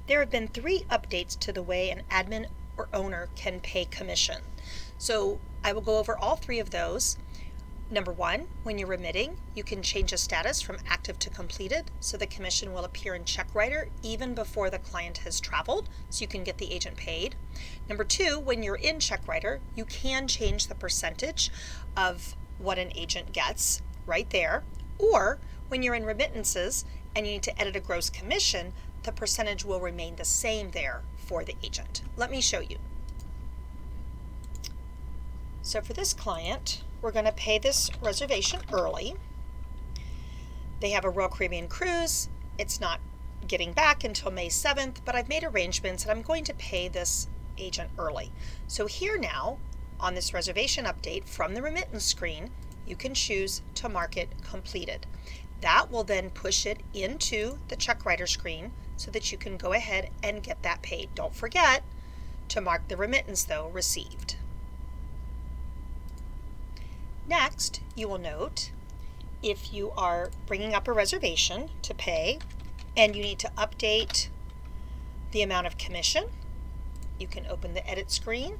There have been 3 updates to the way an admin or owner can pay commission. So I will go over all 3 of those. Number 1, when you're remitting, you can change the status from active to completed, so the commission will appear in CheckWriter even before the client has traveled, so you can get the agent paid. Number 2, when you're in CheckWriter, you can change the percentage of what an agent gets right there, or when you're in remittances and you need to edit a gross commission, the percentage will remain the same there for the agent. Let me show you. So for this client, we're going to pay this reservation early. They have a Royal Caribbean cruise. It's not getting back until May 7th, but I've made arrangements and I'm going to pay this agent early. So here now, on this reservation update from the remittance screen, you can choose to mark it completed. That will then push it into the CheckWriter screen so that you can go ahead and get that paid. Don't forget to mark the remittance though received. Next, you will note if you are bringing up a reservation to pay and you need to update the amount of commission, you can open the edit screen.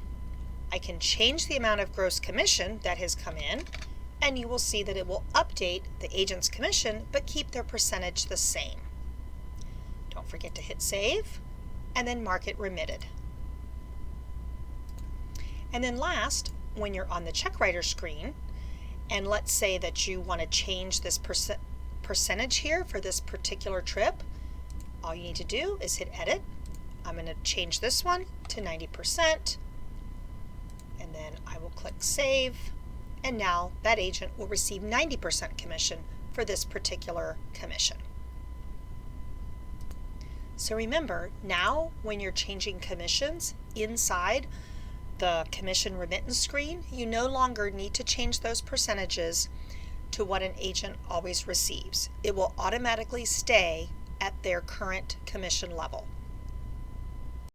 I can change the amount of gross commission that has come in, and you will see that it will update the agent's commission but keep their percentage the same. Don't forget to hit save and then mark it remitted. And then last, when you're on the CheckWriter screen, and let's say that you want to change this percentage here for this particular trip, all you need to do is hit edit. I'm going to change this one to 90%, and then I will click save, and now that agent will receive 90% commission for this particular commission. So remember, now when you're changing commissions inside the commission remittance screen, you no longer need to change those percentages to what an agent always receives. It will automatically stay at their current commission level.